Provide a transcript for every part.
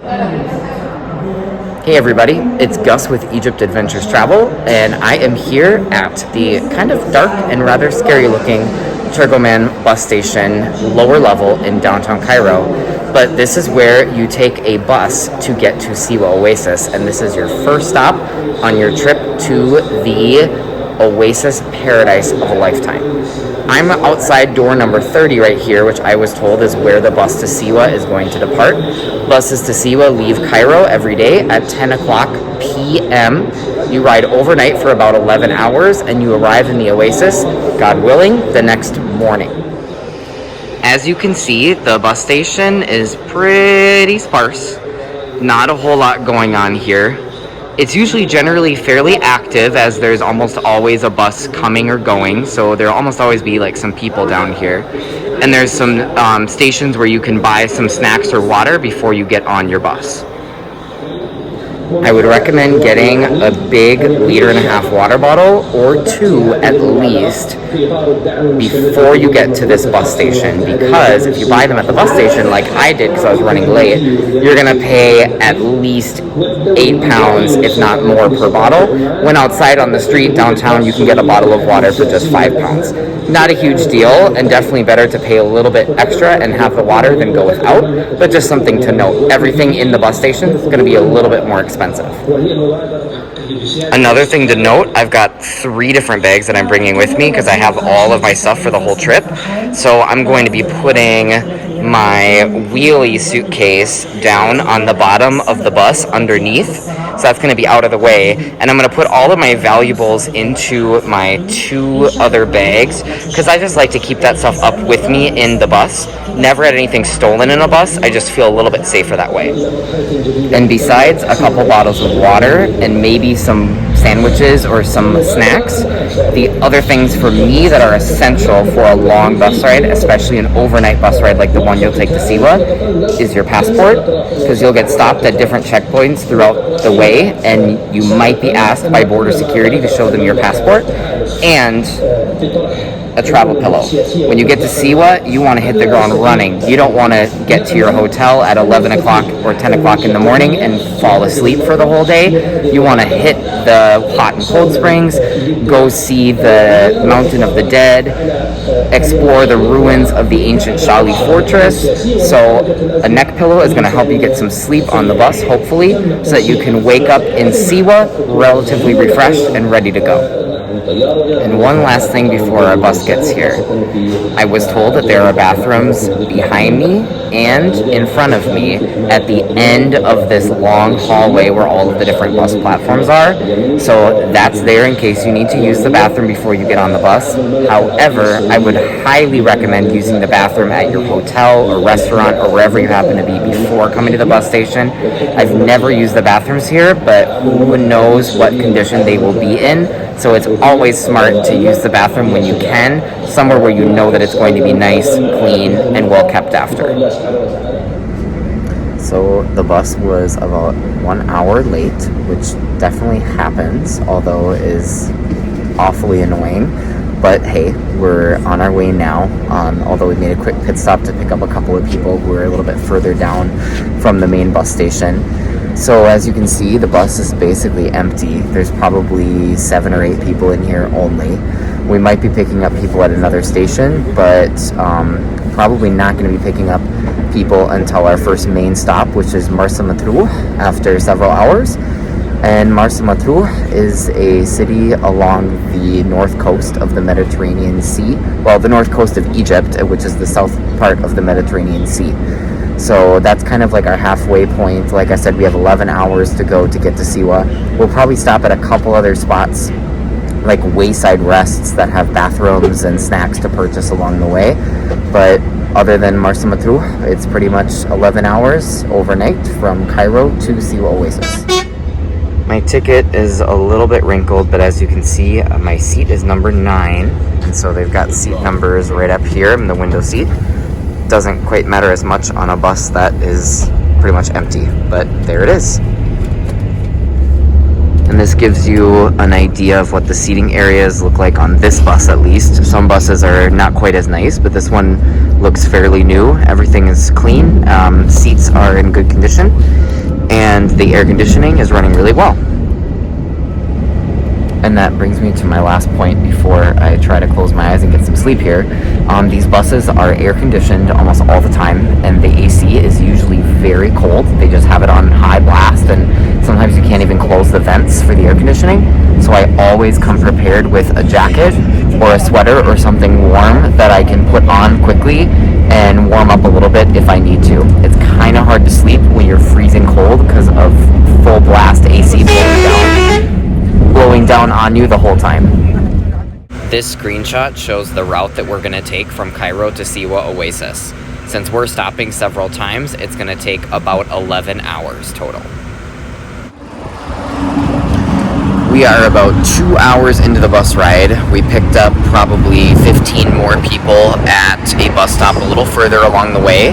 Hey everybody, it's Gus with Egypt Adventures Travel, and I am here at the kind of dark and rather scary looking Turgoman bus station, lower level in downtown Cairo. But this is where you take a bus to get to Siwa Oasis, and this is your first stop on your trip to the Oasis paradise of a lifetime. I'm outside door number 30 right here, which I was told is where the bus to Siwa is going to depart. Buses to Siwa leave Cairo every day at 10 o'clock p.m. You ride overnight for about 11 hours, and you arrive in the Oasis, God willing, the next morning. As you can see, the bus station is pretty sparse. Not a whole lot going on here. It's usually generally fairly active, as there's almost always a bus coming or going, so there'll almost always be like some people down here. And there's some stations where you can buy some snacks or water before you get on your bus. I would recommend getting a big 1.5 liter water bottle, or two at least, before you get to this bus station, because if you buy them at the bus station like I did because I was running late, you're going to pay at least £8, if not more, per bottle, when outside on the street downtown you can get a bottle of water for just £5. Not a huge deal, and definitely better to pay a little bit extra and have the water than go without, but just something to note. Everything in the bus station is going to be a little bit more expensive. Another thing to note, I've got 3 different bags that I'm bringing with me because I have all of my stuff for the whole trip. So I'm going to be putting my wheelie suitcase down on the bottom of the bus underneath. So that's going to be out of the way. And I'm going to put all of my valuables into my 2 other bags because I just like to keep that stuff up with me in the bus. Never had anything stolen in a bus. I just feel a little bit safer that way. And besides a couple bottles of water and maybe some sandwiches or some snacks, the other things for me that are essential for a long bus ride, especially an overnight bus ride like the one you'll take to Siwa, is your passport, because you'll get stopped at different checkpoints throughout the way, and you might be asked by border security to show them your passport, and a travel pillow. When you get to Siwa, you want to hit the ground running. You don't want to get to your hotel at 11 o'clock or 10 o'clock in the morning and fall asleep for the whole day. You want to hit the hot and cold springs, go see the Mountain of the Dead, explore the ruins of the ancient Shali fortress. So a neck pillow is going to help you get some sleep on the bus, hopefully, so that you can wake up in Siwa relatively refreshed and ready to go. And one last thing before our bus gets here. I was told that there are bathrooms behind me and in front of me at the end of this long hallway where all of the different bus platforms are. So that's there in case you need to use the bathroom before you get on the bus. However, I would highly recommend using the bathroom at your hotel or restaurant or wherever you happen to be before coming to the bus station. I've never used the bathrooms here, but who knows what condition they will be in. So it's always smart to use the bathroom when you can, somewhere where you know that it's going to be nice, clean, and well kept after. So the bus was about 1 hour late, which definitely happens, although is awfully annoying. But hey, we're on our way now, although we made a quick pit stop to pick up a couple of people who are a little bit further down from the main bus station. So as you can see, the bus is basically empty. There's probably 7 or 8 people in here only. We might be picking up people at another station, but probably not going to be picking up people until our first main stop, which is Marsa Matruh, after several hours. And Marsa Matruh is a city along the north coast of the Mediterranean Sea. Well, the north coast of Egypt, which is the south part of the Mediterranean Sea. So that's kind of like our halfway point. Like I said, we have 11 hours to go to get to Siwa. We'll probably stop at a couple other spots, like wayside rests that have bathrooms and snacks to purchase along the way. But other than Marsa Matruh, it's pretty much 11 hours overnight from Cairo to Siwa Oasis. My ticket is a little bit wrinkled, but as you can see, my seat is number 9. And so they've got seat numbers right up here in the window seat. Doesn't quite matter as much on a bus that is pretty much empty, but there it is. And this gives you an idea of what the seating areas look like on this bus, at least. Some buses are not quite as nice, but this one looks fairly new. Everything is clean. Seats are in good condition, and the air conditioning is running really well. And that brings me to my last point before I try to close my eyes and get some sleep here. These buses are air conditioned almost all the time, and the AC is usually very cold. They just have it on high blast, and sometimes you can't even close the vents for the air conditioning. So I always come prepared with a jacket or a sweater or something warm that I can put on quickly and warm up a little bit if I need to. It's kind of hard to sleep when you're freezing cold because of full blast AC blowing down on you the whole time. This screenshot shows the route that we're going to take from Cairo to Siwa Oasis. Since we're stopping several times, it's going to take about 11 hours total. We are about 2 hours into the bus ride. We picked up probably 15 more people at a bus stop a little further along the way.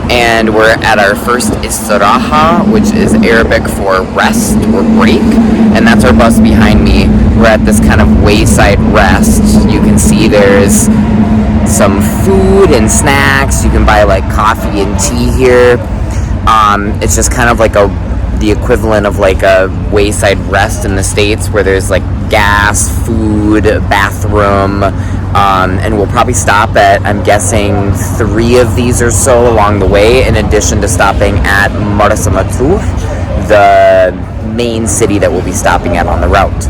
And we're at our first istiraha, which is Arabic for rest or break. And that's our bus behind me. We're at this kind of wayside rest. You can see there's some food and snacks. You can buy like coffee and tea here. It's just kind of like the equivalent of like a wayside rest in the States, where there's like gas, food, bathroom, and we'll probably stop at, I'm guessing, 3 of these or so along the way, in addition to stopping at Marsa Matruh, the main city that we'll be stopping at on the route.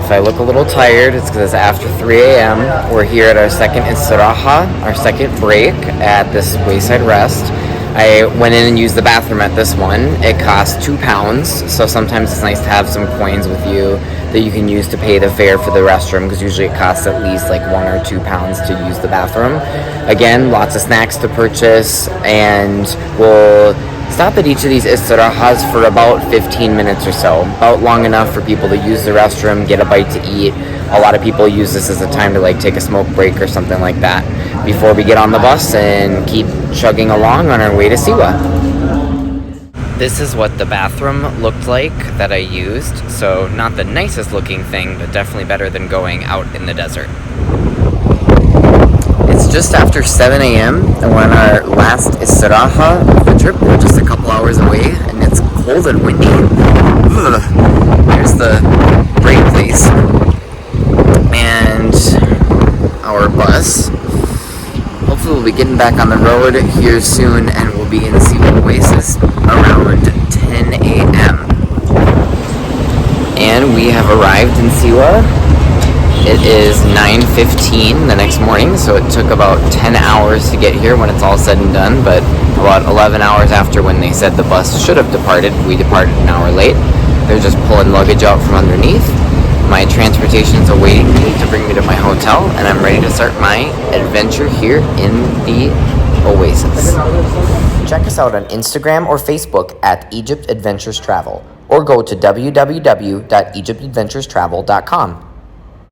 If I look a little tired, it's because it's after 3 a.m. We're here at our second istiraha, our second break at this wayside rest. I went in and used the bathroom at this one. It costs £2, so sometimes it's nice to have some coins with you that you can use to pay the fare for the restroom, because usually it costs at least like £1 or £2 to use the bathroom. Again, lots of snacks to purchase, and we'll stop at each of these istirahas for about 15 minutes or so, about long enough for people to use the restroom, get a bite to eat. A lot of people use this as a time to like take a smoke break or something like that before we get on the bus and keep chugging along on our way to Siwa. This is what the bathroom looked like that I used. So not the nicest looking thing, but definitely better than going out in the desert. It's just after 7 a.m. and we're on our last istiraha of the trip. We're just a couple hours away, and it's cold and windy. Ugh. There's the break place. And our bus. Hopefully we'll be getting back on the road here soon, and we'll be in Siwa Oasis around 10 a.m. And we have arrived in Siwa. It is 9:15 the next morning, so it took about 10 hours to get here when it's all said and done, but about 11 hours after when they said the bus should have departed, we departed an hour late. They're just pulling luggage out from underneath. My transportation's awaiting me to bring me to my hotel, and I'm ready to start my adventure here in the Oasis. Check us out on Instagram or Facebook at Egypt Adventures Travel, or go to www.egyptadventurestravel.com.